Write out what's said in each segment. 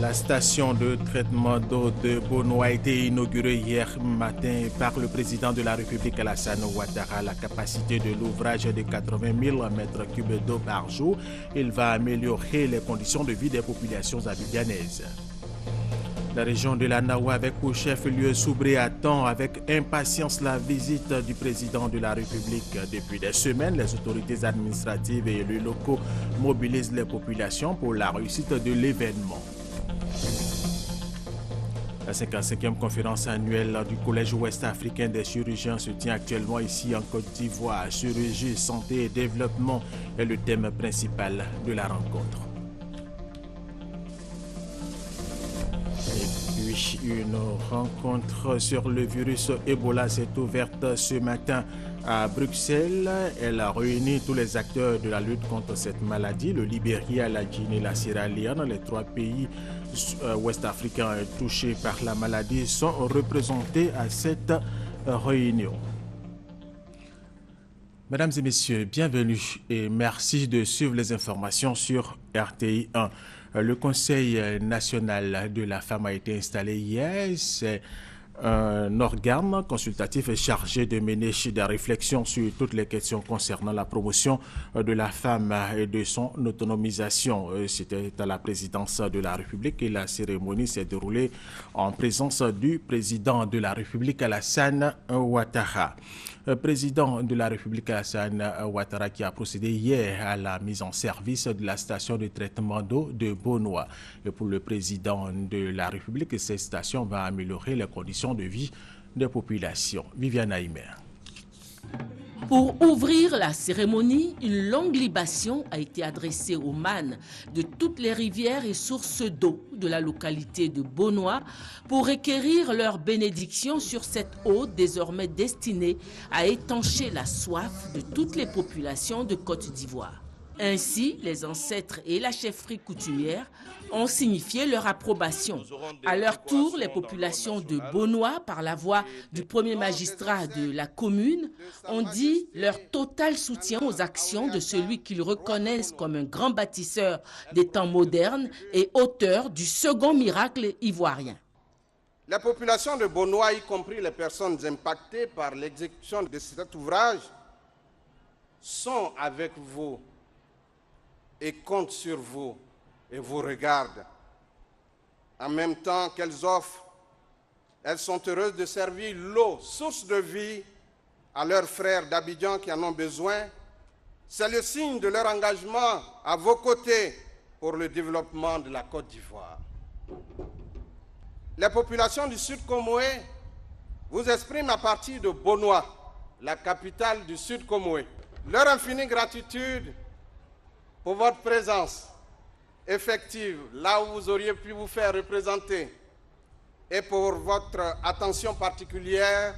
La station de traitement d'eau de Bono a été inaugurée hier matin par le président de la République Alassane Ouattara. La capacité de l'ouvrage est de 80 000 mètres cubes d'eau par jour. Il va améliorer les conditions de vie des populations abidjanaises. La région de la Nawa avec pour chef-lieu Soubré attend avec impatience la visite du président de la République. Depuis des semaines, les autorités administratives et élus locaux mobilisent les populations pour la réussite de l'événement. La 55e conférence annuelle du Collège ouest africain des chirurgiens se tient actuellement ici en Côte d'Ivoire. Chirurgie, santé et développement est le thème principal de la rencontre. Et puis, une rencontre sur le virus Ebola s'est ouverte ce matin à Bruxelles. Elle a réuni tous les acteurs de la lutte contre cette maladie, le Libéria, la Guinée, la Sierra Leone. Les trois pays ouest-africains touchés par la maladie sont représentés à cette réunion. Mesdames et messieurs, bienvenue et merci de suivre les informations sur RTI 1. Le Conseil national de la femme a été installé hier. C'est un organe consultatif chargé de mener des réflexions sur toutes les questions concernant la promotion de la femme et de son autonomisation. C'était à la présidence de la République et la cérémonie s'est déroulée en présence du président de la République Alassane Ouattara. Président de la République Alassane Ouattara qui a procédé hier à la mise en service de la station de traitement d'eau de Bono. Et pour le président de la République, cette station va améliorer les conditions de vie des populations. Viviane Aïmer. Pour ouvrir la cérémonie, une longue libation a été adressée aux mânes de toutes les rivières et sources d'eau de la localité de Bonoa pour requérir leur bénédiction sur cette eau désormais destinée à étancher la soif de toutes les populations de Côte d'Ivoire. Ainsi, les ancêtres et la chefferie coutumière ont signifié leur approbation. À leur tour, les populations de Bonoa, par la voix du premier magistrat de la commune, ont dit leur total soutien aux actions de celui qu'ils reconnaissent comme un grand bâtisseur des temps modernes et auteur du second miracle ivoirien. Les populations de Bonoa, y compris les personnes impactées par l'exécution de cet ouvrage, sont avec vous et comptent sur vous et vous regardent. En même temps qu'elles offrent, elles sont heureuses de servir l'eau, source de vie, à leurs frères d'Abidjan qui en ont besoin. C'est le signe de leur engagement à vos côtés pour le développement de la Côte d'Ivoire. Les populations du Sud Comoé vous expriment à partir de Bonoa, la capitale du Sud Comoé, leur infinie gratitude pour votre présence effective, là où vous auriez pu vous faire représenter, et pour votre attention particulière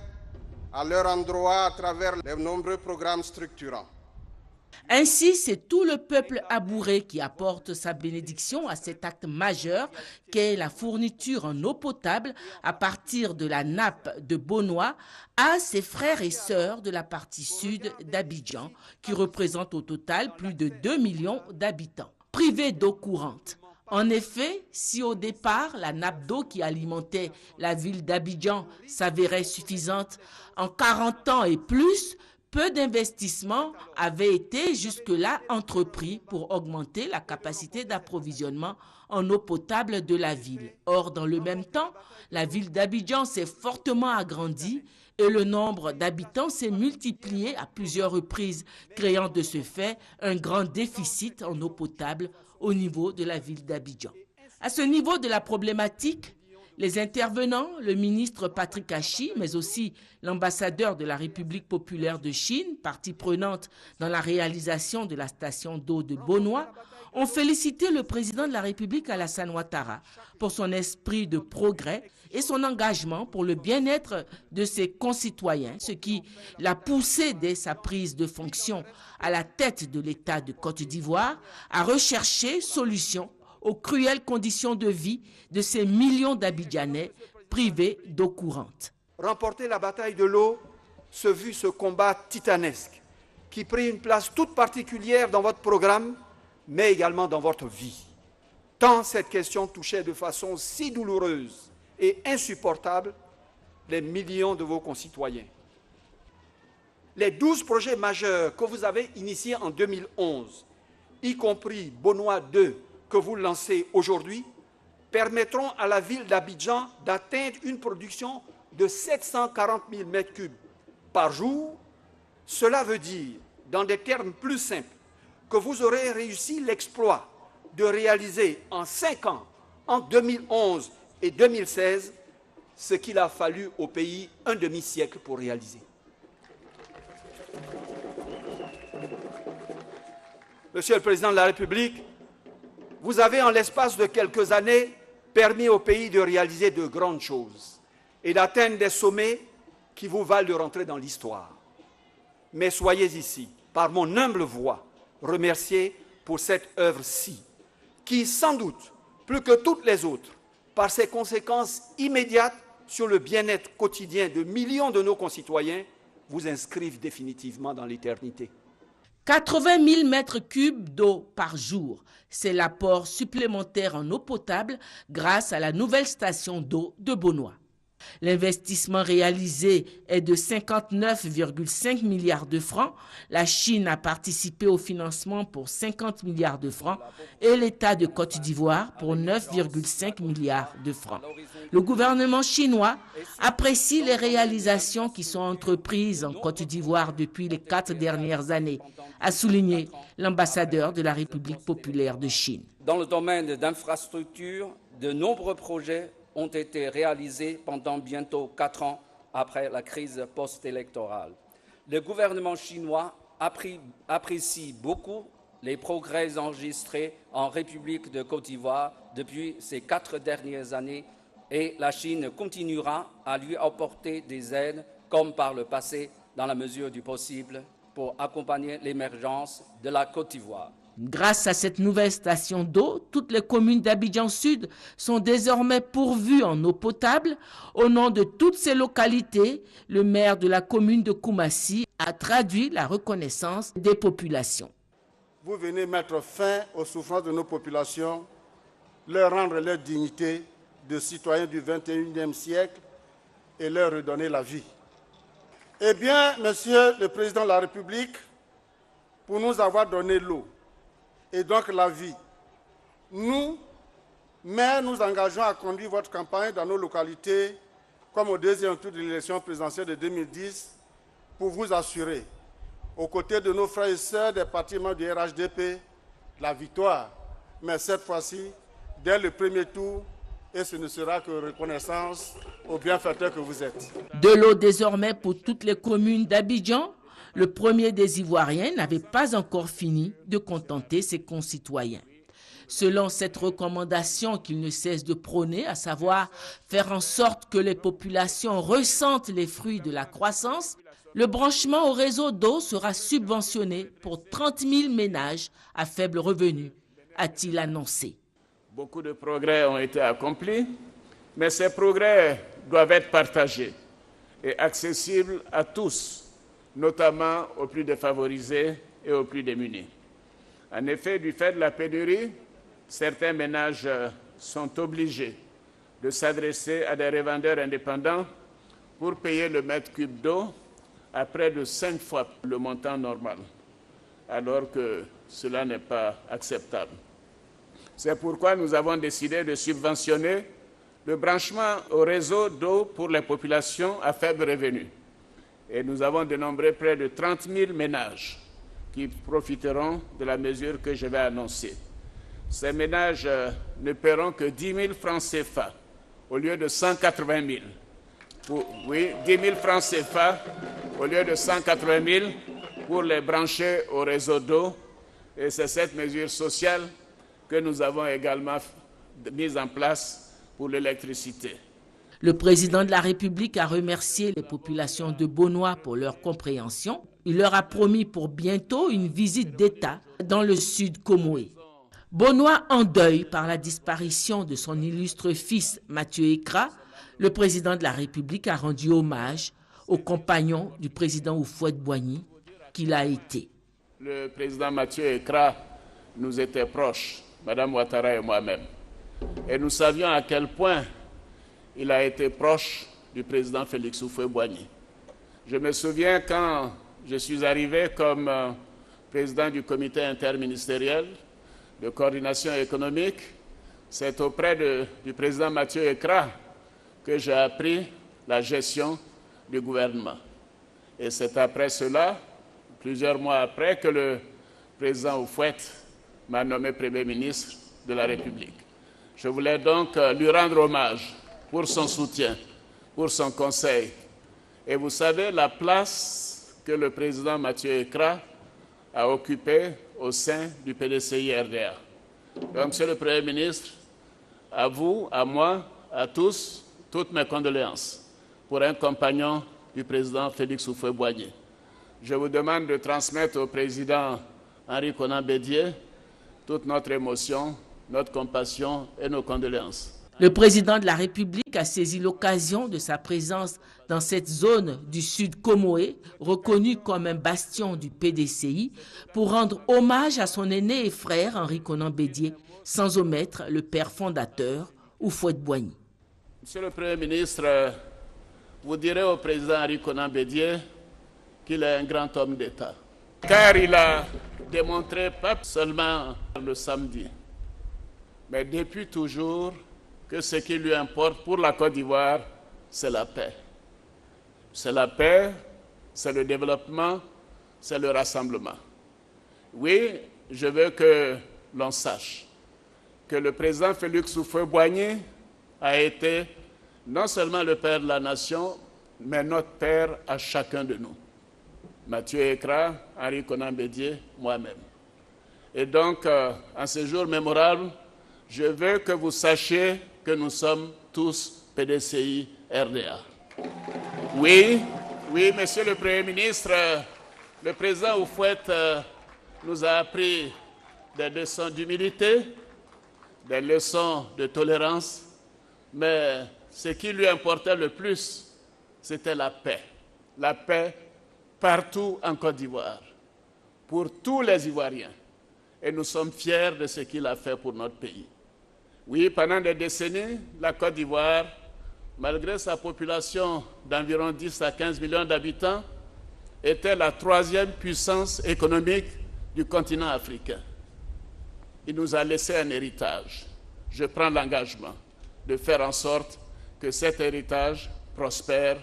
à leur endroit à travers les nombreux programmes structurants. Ainsi, c'est tout le peuple abouré qui apporte sa bénédiction à cet acte majeur qu'est la fourniture en eau potable à partir de la nappe de Bonoa à ses frères et sœurs de la partie sud d'Abidjan, qui représentent au total plus de 2 millions d'habitants, privés d'eau courante. En effet, si au départ, la nappe d'eau qui alimentait la ville d'Abidjan s'avérait suffisante, en 40 ans et plus, peu d'investissements avaient été jusque-là entrepris pour augmenter la capacité d'approvisionnement en eau potable de la ville. Or, dans le même temps, la ville d'Abidjan s'est fortement agrandie et le nombre d'habitants s'est multiplié à plusieurs reprises, créant de ce fait un grand déficit en eau potable au niveau de la ville d'Abidjan. À ce niveau de la problématique, les intervenants, le ministre Patrick Achi, mais aussi l'ambassadeur de la République populaire de Chine, partie prenante dans la réalisation de la station d'eau de Bonoa, ont félicité le président de la République Alassane Ouattara pour son esprit de progrès et son engagement pour le bien-être de ses concitoyens, ce qui l'a poussé dès sa prise de fonction à la tête de l'État de Côte d'Ivoire à rechercher solutions aux cruelles conditions de vie de ces millions d'Abidjanais privés d'eau courante. Remporter la bataille de l'eau, ce fut ce combat titanesque qui prit une place toute particulière dans votre programme, mais également dans votre vie. tant cette question touchait de façon si douloureuse et insupportable les millions de vos concitoyens. Les 12 projets majeurs que vous avez initiés en 2011, y compris Bonois 2 que vous lancez aujourd'hui, permettront à la ville d'Abidjan d'atteindre une production de 740 000 m3 par jour. Cela veut dire, dans des termes plus simples, que vous aurez réussi l'exploit de réaliser en 5 ans, en 2011 et 2016, ce qu'il a fallu au pays un demi-siècle pour réaliser. Monsieur le Président de la République, vous avez en l'espace de quelques années permis au pays de réaliser de grandes choses et d'atteindre des sommets qui vous valent de rentrer dans l'histoire. Mais soyez ici, par mon humble voix, remerciés pour cette œuvre-ci, qui, sans doute, plus que toutes les autres, par ses conséquences immédiates sur le bien-être quotidien de millions de nos concitoyens, vous inscrivent définitivement dans l'éternité. 80 000 m3 d'eau par jour, c'est l'apport supplémentaire en eau potable grâce à la nouvelle station d'eau de Bonois. L'investissement réalisé est de 59,5 milliards de francs. La Chine a participé au financement pour 50 milliards de francs et l'État de Côte d'Ivoire pour 9,5 milliards de francs. Le gouvernement chinois apprécie les réalisations qui sont entreprises en Côte d'Ivoire depuis les 4 dernières années, a souligné l'ambassadeur de la République populaire de Chine. Dans le domaine d'infrastructures, de nombreux projets ont été réalisés pendant bientôt 4 ans après la crise post-électorale. Le gouvernement chinois apprécie beaucoup les progrès enregistrés en République de Côte d'Ivoire depuis ces 4 dernières années et la Chine continuera à lui apporter des aides comme par le passé dans la mesure du possible pour accompagner l'émergence de la Côte d'Ivoire. Grâce à cette nouvelle station d'eau, toutes les communes d'Abidjan Sud sont désormais pourvues en eau potable. Au nom de toutes ces localités, le maire de la commune de Koumassi a traduit la reconnaissance des populations. Vous venez mettre fin aux souffrances de nos populations, leur rendre leur dignité de citoyens du 21e siècle et leur redonner la vie. Eh bien, Monsieur le Président de la République, pour nous avoir donné l'eau, et donc la vie. Nous, maires, nous engageons à conduire votre campagne dans nos localités, comme au deuxième tour de l'élection présidentielle de 2010, pour vous assurer, aux côtés de nos frères et sœurs des partis membres du RHDP, la victoire. Mais cette fois-ci, dès le premier tour, et ce ne sera que reconnaissance aux bienfaiteurs que vous êtes. De l'eau désormais pour toutes les communes d'Abidjan. Le premier des Ivoiriens n'avait pas encore fini de contenter ses concitoyens. Selon cette recommandation qu'il ne cesse de prôner, à savoir faire en sorte que les populations ressentent les fruits de la croissance, le branchement au réseau d'eau sera subventionné pour 30 000 ménages à faible revenu, a-t-il annoncé. Beaucoup de progrès ont été accomplis, mais ces progrès doivent être partagés et accessibles à tous, notamment aux plus défavorisés et aux plus démunis. En effet, du fait de la pénurie, certains ménages sont obligés de s'adresser à des revendeurs indépendants pour payer le mètre cube d'eau à près de 5 fois le montant normal, alors que cela n'est pas acceptable. C'est pourquoi nous avons décidé de subventionner le branchement au réseau d'eau pour les populations à faible revenu. Et nous avons dénombré près de 30 000 ménages qui profiteront de la mesure que je vais annoncer. Ces ménages ne paieront que 10 000 francs CFA au lieu de 180 000. Oui, 10 000 francs CFA au lieu de 180 000 pour les brancher au réseau d'eau. Et c'est cette mesure sociale que nous avons également mise en place pour l'électricité. Le président de la République a remercié les populations de Bonois pour leur compréhension. Il leur a promis pour bientôt une visite d'État dans le sud Comoé. Bonois en deuil par la disparition de son illustre fils Mathieu Ekra, le président de la République a rendu hommage au compagnon du président Houphouët-Boigny qu'il a été. Le président Mathieu Ekra nous était proche Mme Ouattara et moi-même. Et nous savions à quel point il a été proche du président Félix Houphouët-Boigny. Je me souviens quand je suis arrivé comme président du comité interministériel de coordination économique, c'est auprès du président Mathieu Ekra que j'ai appris la gestion du gouvernement. Et c'est après cela, plusieurs mois après, que le président Houphouët m'a nommé Premier ministre de la République. Je voulais donc lui rendre hommage pour son soutien, pour son conseil. Et vous savez la place que le président Mathieu Ekra a occupée au sein du PDCI-RDA. Donc, Monsieur le Premier ministre, à vous, à moi, à tous, toutes mes condoléances pour un compagnon du président Félix Houphouët-Boigny. Je vous demande de transmettre au président Henri Konan Bédié toute notre émotion, notre compassion et nos condoléances. Le président de la République a saisi l'occasion de sa présence dans cette zone du Sud Comoé, reconnue comme un bastion du PDCI, pour rendre hommage à son aîné et frère Henri Konan Bédié, sans omettre le père fondateur Houphouët-Boigny. Monsieur le Premier ministre, vous direz au président Henri Konan Bédié qu'il est un grand homme d'État, car il a démontré pas seulement le samedi, mais depuis toujours que ce qui lui importe pour la Côte d'Ivoire, c'est la paix. C'est la paix, c'est le développement, c'est le rassemblement. Oui, je veux que l'on sache que le président Félix Houphouët-Boigny a été non seulement le père de la nation, mais notre père à chacun de nous. Mathieu Ekra, Henri Konan Bédié, moi-même. Et donc, en ce jour mémorable, je veux que vous sachiez que nous sommes tous PDCI RDA. Oui, Monsieur le Premier ministre, le président Houphouët nous a appris des leçons d'humilité, des leçons de tolérance, mais ce qui lui importait le plus, c'était la paix. La paix partout en Côte d'Ivoire, pour tous les Ivoiriens. Et nous sommes fiers de ce qu'il a fait pour notre pays. Oui, pendant des décennies, la Côte d'Ivoire, malgré sa population d'environ 10 à 15 millions d'habitants, était la troisième puissance économique du continent africain. Il nous a laissé un héritage. Je prends l'engagement de faire en sorte que cet héritage prospère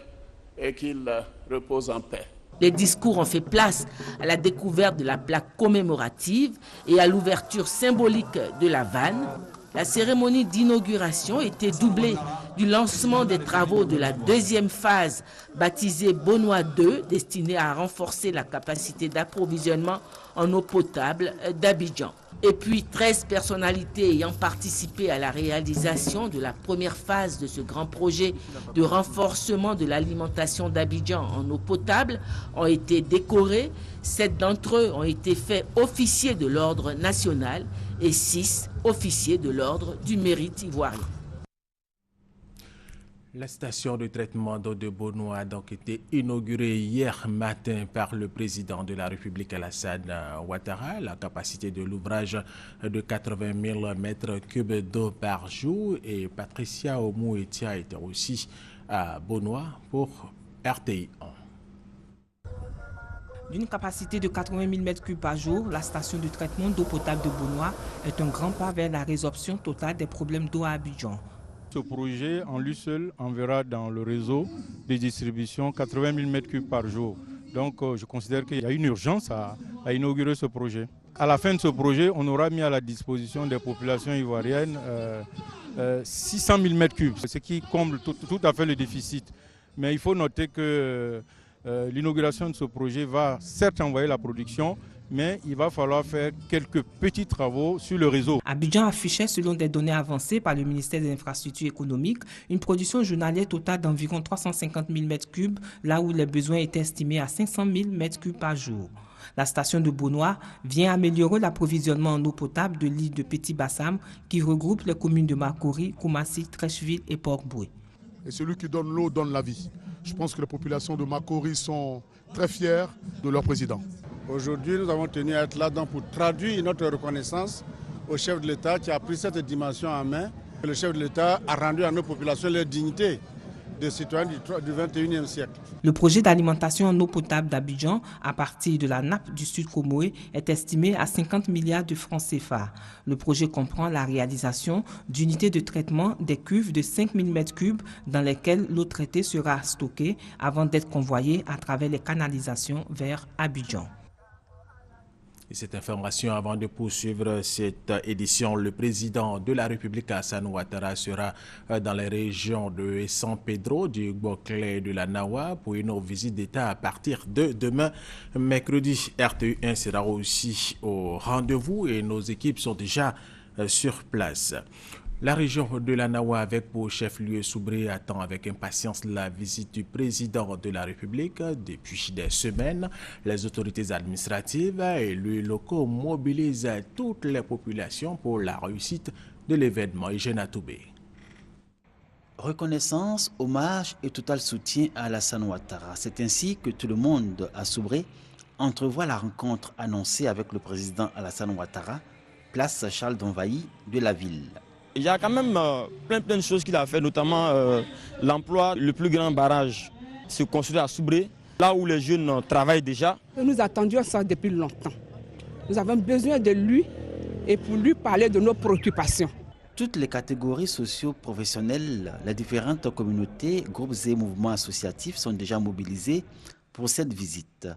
et qu'il repose en paix. Les discours ont fait place à la découverte de la plaque commémorative et à l'ouverture symbolique de la vanne. La cérémonie d'inauguration était doublée du lancement des travaux de la deuxième phase, baptisée Bonois 2, destinée à renforcer la capacité d'approvisionnement en eau potable d'Abidjan. Et puis 13 personnalités ayant participé à la réalisation de la première phase de ce grand projet de renforcement de l'alimentation d'Abidjan en eau potable ont été décorés. 7 d'entre eux ont été faits officiers de l'ordre national et 6 officiers de l'ordre du mérite ivoirien. La station de traitement d'eau de Bonois a donc été inaugurée hier matin par le président de la République Alassane Ouattara. La capacité de l'ouvrage de 80 000 mètres cubes d'eau par jour. Et Patricia Omouetia était aussi à Bonois pour RTI 1. D'une capacité de 80 000 m3 par jour, la station de traitement d'eau potable de Bonois est un grand pas vers la résorption totale des problèmes d'eau à Abidjan. Ce projet, en lui seul, enverra dans le réseau de distribution 80 000 m3 par jour. Donc je considère qu'il y a une urgence à inaugurer ce projet. À la fin de ce projet, on aura mis à la disposition des populations ivoiriennes 600 000 m3, ce qui comble tout à fait le déficit. Mais il faut noter que l'inauguration de ce projet va certes envoyer la production, mais il va falloir faire quelques petits travaux sur le réseau. Abidjan affichait, selon des données avancées par le ministère des Infrastructures économiques, une production journalière totale d'environ 350 000 m3, là où les besoins étaient estimés à 500 000 m3 par jour. La station de Bonois vient améliorer l'approvisionnement en eau potable de l'île de Petit Bassam, qui regroupe les communes de Makori, Koumassi, Trècheville et Port-Boué. Et celui qui donne l'eau donne la vie. Je pense que les populations de Makori sont très fiers de leur président. Aujourd'hui, nous avons tenu à être là pour traduire notre reconnaissance au chef de l'État qui a pris cette dimension en main. Le chef de l'État a rendu à nos populations leur dignité de citoyens du 21e siècle. Le projet d'alimentation en eau potable d'Abidjan à partir de la nappe du Sud Comoé est estimé à 50 milliards de francs CFA. Le projet comprend la réalisation d'unités de traitement des cuves de 5000 m3 dans lesquelles l'eau traitée sera stockée avant d'être convoyée à travers les canalisations vers Abidjan. Et cette information, avant de poursuivre cette édition, le président de la République, Alassane Ouattara, sera dans les régions de San Pedro, du Boclé et de la Nawa pour une visite d'État à partir de demain, mercredi. RTI1 sera aussi au rendez-vous et nos équipes sont déjà sur place. La région de la Nawa, avec pour chef-lieu Soubré, attend avec impatience la visite du président de la République. Depuis des semaines, les autorités administratives et élus locaux mobilisent toutes les populations pour la réussite de l'événement. Eugène Toubé. Reconnaissance, hommage et total soutien à Alassane Ouattara. C'est ainsi que tout le monde à Soubré entrevoit la rencontre annoncée avec le président Alassane Ouattara, place Charles d'Envahi de la ville. Il y a quand même plein de choses qu'il a fait, notamment l'emploi, le plus grand barrage se construit à Soubré, là où les jeunes travaillent déjà. Nous attendions ça depuis longtemps. Nous avons besoin de lui et pour lui parler de nos préoccupations. Toutes les catégories socio-professionnelles, les différentes communautés, groupes et mouvements associatifs sont déjà mobilisés pour cette visite.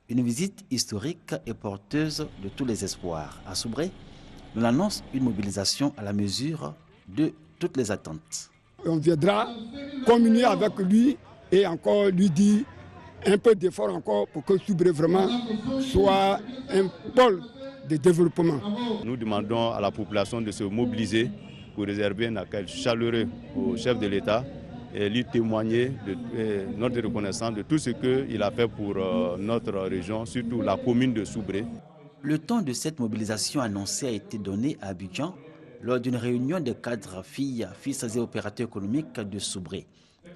Une visite historique et porteuse de tous les espoirs. À Soubré, on annonce une mobilisation à la mesure de toutes les attentes. On viendra communier avec lui et encore lui dire un peu d'effort encore pour que Soubré vraiment soit un pôle de développement. Nous demandons à la population de se mobiliser pour réserver un accueil chaleureux au chef de l'État et lui témoigner de notre reconnaissance de tout ce qu'il a fait pour notre région, surtout la commune de Soubré. Le temps de cette mobilisation annoncée a été donné à Abidjan lors d'une réunion des cadres filles, fils et opérateurs économiques de Soubré,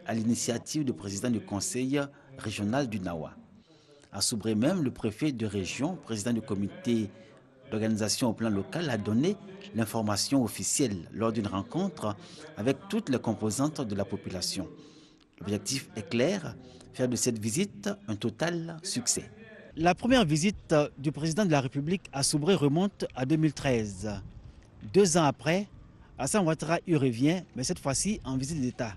à l'initiative du président du conseil régional du Nawa. À Soubré même, le préfet de région, président du comité d'organisation au plan local, a donné l'information officielle lors d'une rencontre avec toutes les composantes de la population. L'objectif est clair, faire de cette visite un total succès. La première visite du président de la République à Soubré remonte à 2013. 2 ans après, Alassane Ouattara y revient, mais cette fois-ci en visite d'État.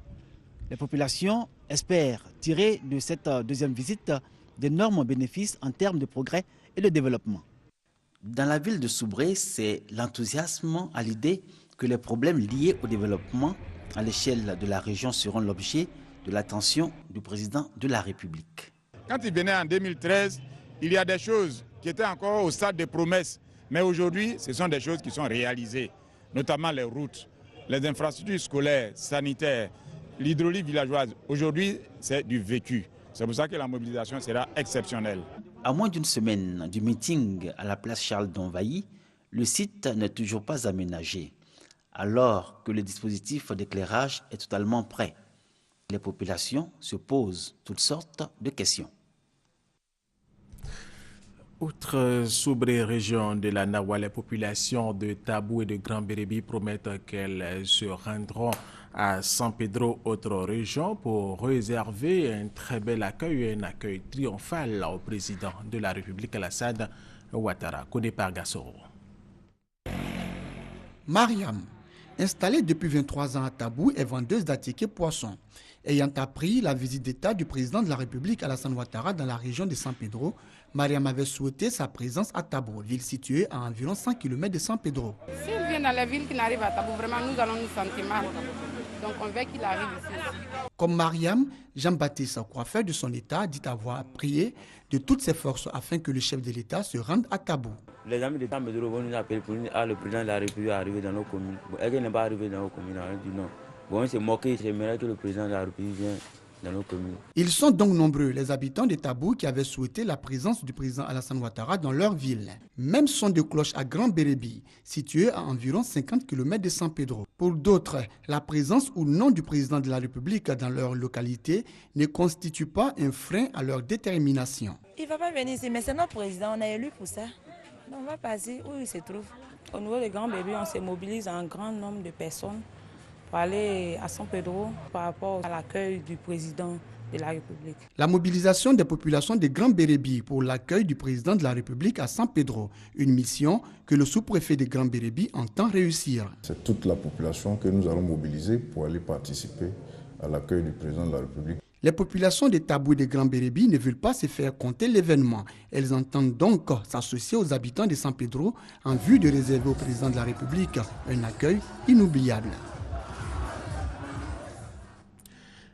Les populations espèrent tirer de cette deuxième visite d'énormes bénéfices en termes de progrès et de développement. Dans la ville de Soubré, c'est l'enthousiasme à l'idée que les problèmes liés au développement à l'échelle de la région seront l'objet de l'attention du président de la République. Quand il venait en 2013, il y a des choses qui étaient encore au stade de promesses. Mais aujourd'hui, ce sont des choses qui sont réalisées, notamment les routes, les infrastructures scolaires, sanitaires, l'hydraulique villageoise. Aujourd'hui, c'est du vécu. C'est pour ça que la mobilisation sera exceptionnelle. À moins d'une semaine du meeting à la place Charles d'Envahi, le site n'est toujours pas aménagé, alors que le dispositif d'éclairage est totalement prêt. Les populations se posent toutes sortes de questions. Outre Soubré, région de la Nawa, les populations de Tabou et de Grand Bérébi promettent qu'elles se rendront à San Pedro, autre région, pour réserver un très bel accueil et un accueil triomphal au président de la République, Alassane Ouattara. Connu par Gassoro. Mariam, installée depuis 23 ans à Tabou, est vendeuse d'attiqués poissons. Ayant appris la visite d'État du président de la République, Alassane Ouattara, dans la région de San Pedro, Mariam avait souhaité sa présence à Tabou, ville située à environ 100 km de San Pedro. S'il vient dans la ville qui n'arrive à Tabou, vraiment nous allons nous sentir mal. Donc on veut qu'il arrive ici. Comme Mariam, Jean-Baptiste, coiffeur de son État, dit avoir prié de toutes ses forces afin que le chef de l'État se rende à Tabou. Les amis de San Pedro vont nous appeler pour dire le président de la République est arrivé dans nos communes. Elle n'est pas arrivé dans nos communes, on dit non. Bon, on s'est moqué, j'aimerais que le président de la République vienne dans nos communes. Ils sont donc nombreux, les habitants de Tabou, qui avaient souhaité la présence du président Alassane Ouattara dans leur ville. Même son de cloche à Grand Bérébi, situé à environ 50 km de San Pedro. Pour d'autres, la présence ou non du président de la République dans leur localité ne constitue pas un frein à leur détermination. Il ne va pas venir ici, mais c'est notre président, on a élu pour ça. On va passer où il se trouve. Au niveau des grands bébés, on se mobilise un grand nombre de personnes pour aller à San Pedro par rapport à l'accueil du président de la République. La mobilisation des populations des Grands Bérébis pour l'accueil du président de la République à San Pedro, une mission que le sous-préfet des Grands Bérébis entend réussir. C'est toute la population que nous allons mobiliser pour aller participer à l'accueil du président de la République. Les populations des Tabou et des Grands Bérébis ne veulent pas se faire compter l'événement. Elles entendent donc s'associer aux habitants de San Pedro en vue de réserver au président de la République un accueil inoubliable.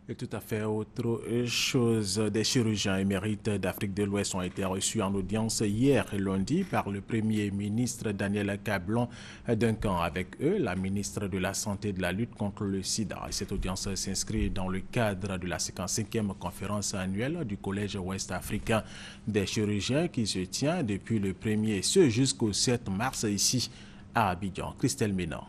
Et tout à fait autre chose, des chirurgiens émérites d'Afrique de l'Ouest ont été reçus en audience hier et lundi par le Premier ministre Daniel Kablon-Duncan. Avec eux, la ministre de la Santé et de la lutte contre le sida. Cette audience s'inscrit dans le cadre de la 55e conférence annuelle du Collège ouest-africain des chirurgiens qui se tient depuis le 1er jusqu'au 7 mars ici à Abidjan. Christelle Ménard.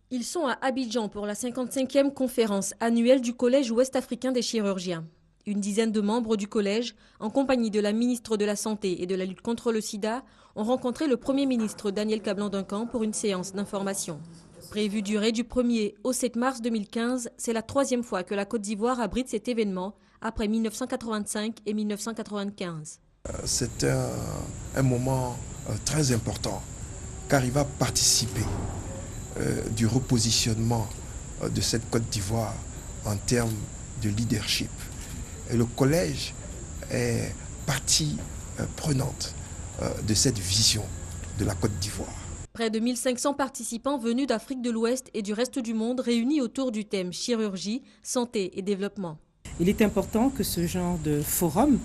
Ils sont à Abidjan pour la 55e conférence annuelle du Collège ouest-africain des chirurgiens. Une dizaine de membres du collège, en compagnie de la ministre de la Santé et de la lutte contre le sida, ont rencontré le Premier ministre Daniel Kablon-Duncan pour une séance d'information. Prévue durée du 1er au 7 mars 2015, c'est la 3e fois que la Côte d'Ivoire abrite cet événement, après 1985 et 1995. C'est un moment très important, car il va participer du repositionnement de cette Côte d'Ivoire en termes de leadership. Et le collège est partie prenante de cette vision de la Côte d'Ivoire. Près de 1500 participants venus d'Afrique de l'Ouest et du reste du monde réunis autour du thème chirurgie, santé et développement. Il est important que ce genre de forum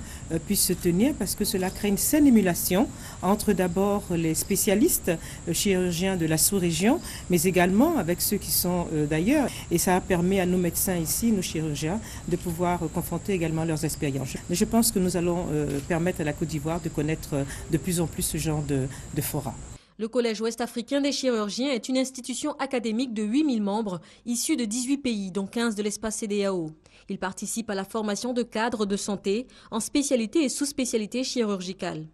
puisse se tenir parce que cela crée une saine émulation entre d'abord les spécialistes chirurgiens de la sous-région, mais également avec ceux qui sont d'ailleurs. Et ça permet à nos médecins ici, nos chirurgiens, de pouvoir confronter également leurs expériences. Mais je pense que nous allons permettre à la Côte d'Ivoire de connaître de plus en plus ce genre de fora. Le Collège ouest-africain des chirurgiens est une institution académique de 8000 membres, issus de 18 pays, dont 15 de l'espace CEDEAO. Il participe à la formation de cadres de santé en spécialité et sous-spécialité chirurgicale.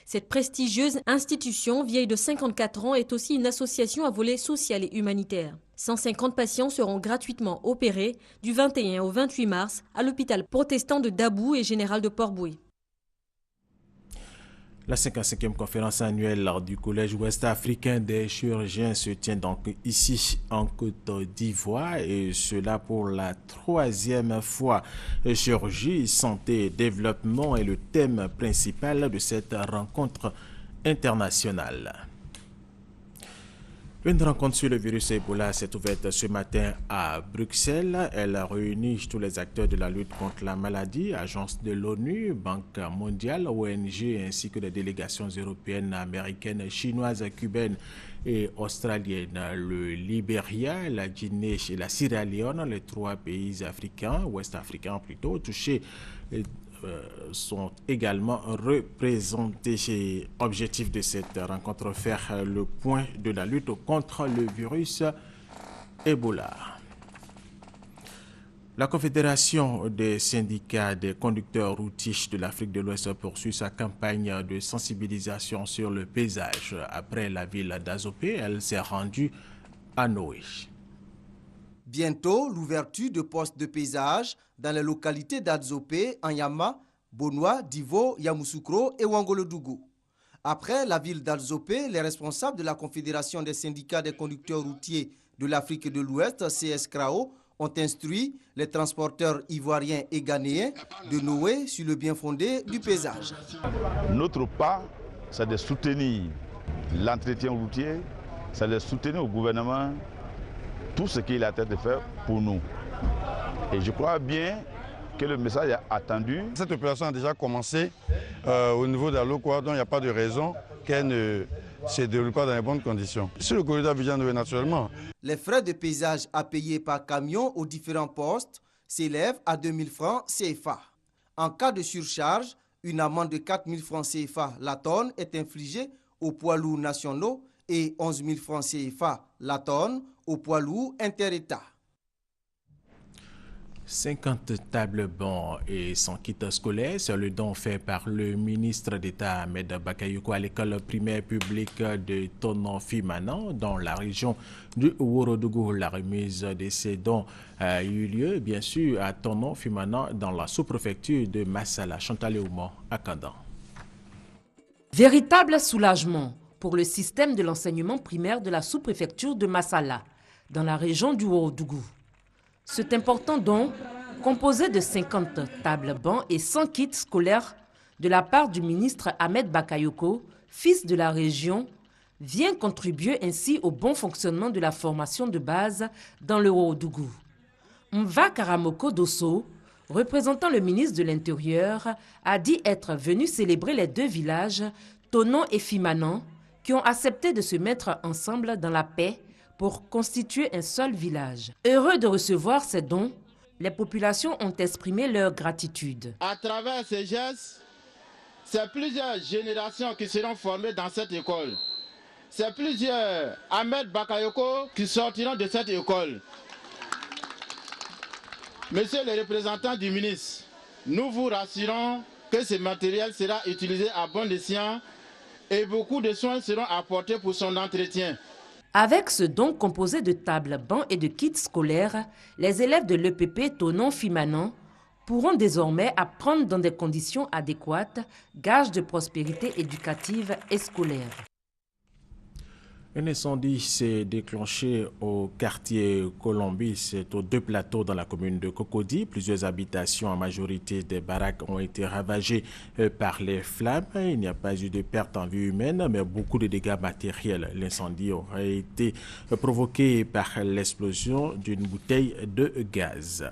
Cette prestigieuse institution, vieille de 54 ans, est aussi une association à volet social et humanitaire. 150 patients seront gratuitement opérés du 21 au 28 mars à l'hôpital protestant de Dabou et général de Port-Boué. La 55e conférence annuelle du Collège ouest-africain des chirurgiens se tient donc ici en Côte d'Ivoire et cela pour la 3e fois. Chirurgie, santé et développement est le thème principal de cette rencontre internationale. Une rencontre sur le virus Ebola s'est ouverte ce matin à Bruxelles. Elle réunit tous les acteurs de la lutte contre la maladie, agences de l'ONU, Banque mondiale, ONG, ainsi que des délégations européennes, américaines, chinoises, cubaines et australiennes. Le Libéria, la Guinée et la Sierra Leone, les 3 pays africains, ouest-africains plutôt, touchés sont également représentés. Objectif de cette rencontre, faire le point de la lutte contre le virus Ebola. La Confédération des syndicats des conducteurs routiers de l'Afrique de l'Ouest poursuit sa campagne de sensibilisation sur le paysage. Après la ville d'Azopé, elle s'est rendue à Noé. Bientôt, l'ouverture de postes de paysage dans les localités d'Adzopé, Anyama, Bonoa, Divo, Yamoussoukro et Wangolodougou. Après la ville d'Adzopé, les responsables de la Confédération des syndicats des conducteurs routiers de l'Afrique de l'Ouest, CSCRAO, ont instruit les transporteurs ivoiriens et ghanéens de Noé sur le bien fondé du paysage. Notre pas, c'est de soutenir l'entretien routier, c'est de soutenir au gouvernement tout ce qu'il a à de faire pour nous. Et je crois bien que le message est attendu. Cette opération a déjà commencé au niveau d'Aloukwa, donc il n'y a pas de raison qu'elle ne se déroule pas dans les bonnes conditions. Sur le corridor Abidjan-Noé, naturellement. Les frais de paysage à payer par camion aux différents postes s'élèvent à 2000 francs CFA. En cas de surcharge, une amende de 4000 francs CFA la tonne est infligée aux poids lourds nationaux et 11 000 francs CFA la tonne aux poids lourds inter-États. 50 tables bancs et 100 kits scolaires, c'est le don fait par le ministre d'État Ahmed Bakayoko à l'école primaire publique de Tonon-Fimana dans la région du Ouorodougou. La remise de ces dons a eu lieu, bien sûr, à Tonon-Fimana dans la sous-préfecture de Massala. Chantal Oumon à Kandan. Véritable soulagement pour le système de l'enseignement primaire de la sous-préfecture de Massala, dans la région du Ouorodougou. Cet important don, composé de 50 tables bancs et 100 kits scolaires de la part du ministre Ahmed Bakayoko, fils de la région, vient contribuer ainsi au bon fonctionnement de la formation de base dans le Ouorodougou. Mva Karamoko Dosso, représentant le ministre de l'Intérieur, a dit être venu célébrer les deux villages, Tonon et Fimanan, qui ont accepté de se mettre ensemble dans la paix pour constituer un seul village. Heureux de recevoir ces dons, les populations ont exprimé leur gratitude. À travers ces gestes, c'est plusieurs générations qui seront formées dans cette école. C'est plusieurs Ahmed Bakayoko qui sortiront de cette école. Monsieur le représentant du ministre, nous vous rassurons que ce matériel sera utilisé à bon escient et beaucoup de soins seront apportés pour son entretien. Avec ce don composé de tables, bancs et de kits scolaires, les élèves de l'EPP Tonon-Fimanan pourront désormais apprendre dans des conditions adéquates, gage de prospérité éducative et scolaire. Un incendie s'est déclenché au quartier Colombie, c'est aux deux plateaux dans la commune de Cocody. Plusieurs habitations, en majorité des baraques, ont été ravagées par les flammes. Il n'y a pas eu de perte en vie humaine, mais beaucoup de dégâts matériels. L'incendie aurait été provoqué par l'explosion d'une bouteille de gaz.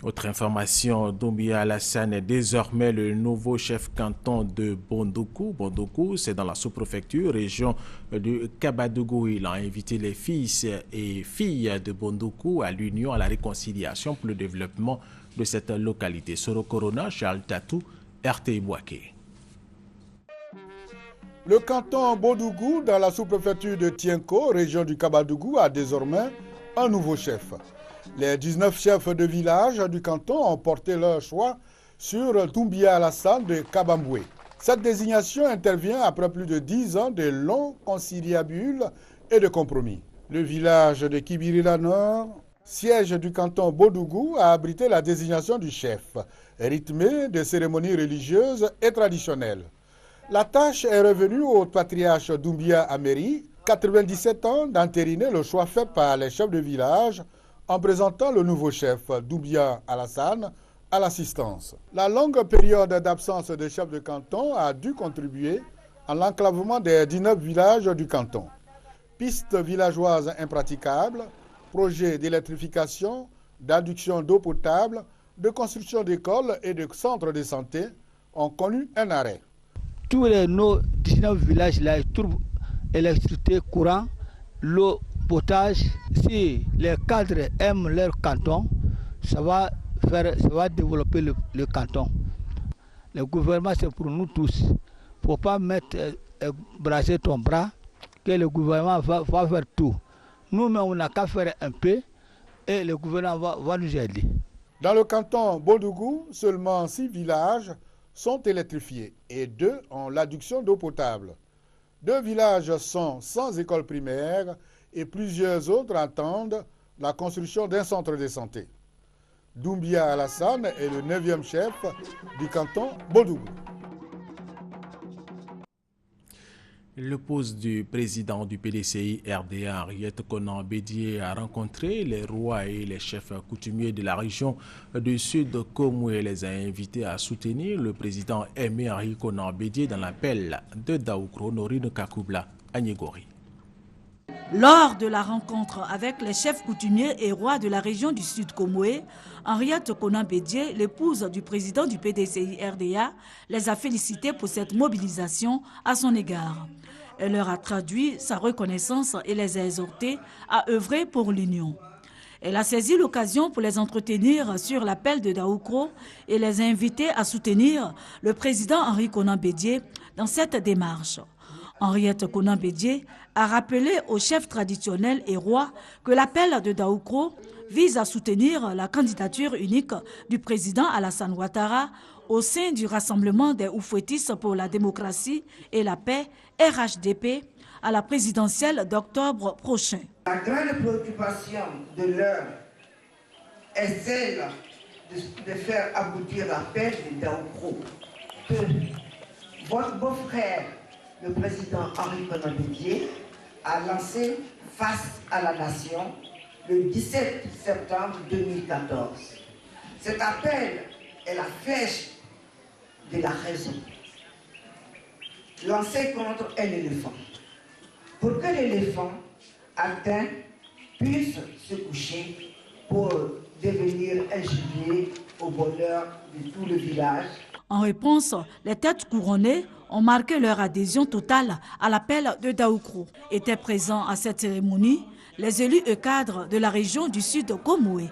Autre information, Doumbia Alassane est désormais le nouveau chef canton de Bondoukou. Bondoukou, c'est dans la sous-préfecture, région du Kabadougou. Il a invité les fils et filles de Bondoukou à l'union, à la réconciliation pour le développement de cette localité. Soro Corona, Charles Tatou, RTI Bouaké. Le canton Bondoukou, dans la sous-préfecture de Tienko, région du Kabadougou, a désormais un nouveau chef. Les 19 chefs de village du canton ont porté leur choix sur Doumbia Alassane de Kabamboué. Cette désignation intervient après plus de 10 ans de longs conciliabules et de compromis. Le village de Kibirila Nord, siège du canton Bondoukou, a abrité la désignation du chef, rythmée de cérémonies religieuses et traditionnelles. La tâche est revenue au patriarche Doumbia Améry, 97 ans, d'entériner le choix fait par les chefs de village en présentant le nouveau chef, Doumbia Alassane, à l'assistance. La longue période d'absence des chefs de canton a dû contribuer à l'enclavement des 19 villages du canton. Pistes villageoises impraticables, projets d'électrification, d'adduction d'eau potable, de construction d'écoles et de centres de santé ont connu un arrêt. Tous nos 19 villages-là trouvent électricité, courant, l'eau, potage. Si les cadres aiment leur canton, ça va développer le canton. Le gouvernement, c'est pour nous tous. Il ne faut pas braser ton bras, que le gouvernement va faire tout. Nous-mêmes, on n'a qu'à faire un peu et le gouvernement va nous aider. Dans le canton Bondoukou, seulement 6 villages sont électrifiés et 2 ont l'adduction d'eau potable. 2 villages sont sans école primaire et plusieurs autres attendent la construction d'un centre de santé. Doumbia Alassane est le 9e chef du canton Bondoukou. Le poste du président du PDCI RDA, Henriette Konan Bédié, a rencontré les rois et les chefs coutumiers de la région du Sud Komoué et les a invités à soutenir le président Aimé Henri Konan Bédié dans l'appel de Daoukro Norine Kakoubla à Niégori. Lors de la rencontre avec les chefs coutumiers et rois de la région du Sud Komoué, Henriette Konan Bédié, l'épouse du président du PDCI RDA, les a félicités pour cette mobilisation à son égard. Elle leur a traduit sa reconnaissance et les a exhortés à œuvrer pour l'union. Elle a saisi l'occasion pour les entretenir sur l'appel de Daoukro et les a invités à soutenir le président Henri Konan Bédié dans cette démarche. Henriette Konan Bédié a rappelé aux chefs traditionnels et rois que l'appel de Daoukro vise à soutenir la candidature unique du président Alassane Ouattara au sein du Rassemblement des Oufouettistes pour la démocratie et la paix, RHDP, à la présidentielle d'octobre prochain. La grande préoccupation de l'heure est celle de faire aboutir la paix de Daoukro, que votre beau-frère, le président Henri Konan Bédié, a lancé face à la nation le 17 septembre 2014. Cet appel est la flèche de la raison, lancée contre un éléphant, pour que l'éléphant atteint puisse se coucher pour devenir un gibier au bonheur de tout le village. En réponse, les têtes couronnées ont marqué leur adhésion totale à l'appel de Daoukro. Étaient présents à cette cérémonie les élus et cadres de la région du Sud Komoé.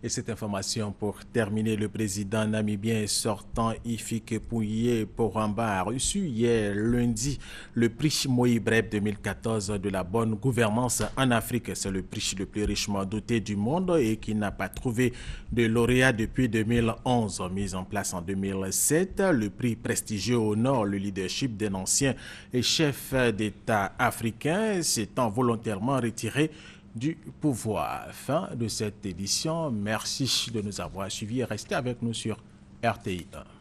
Et cette information pour terminer, le président namibien sortant Hifikepunye Pohamba a reçu hier lundi le prix Moïse Breb 2014 de la bonne gouvernance en Afrique. C'est le prix le plus richement doté du monde et qui n'a pas trouvé de lauréat depuis 2011. Mis en place en 2007, le prix prestigieux honore le leadership d'un ancien chef d'État africain s'étant volontairement retiré du pouvoir. Fin de cette édition. Merci de nous avoir suivis et restez avec nous sur RTI 1.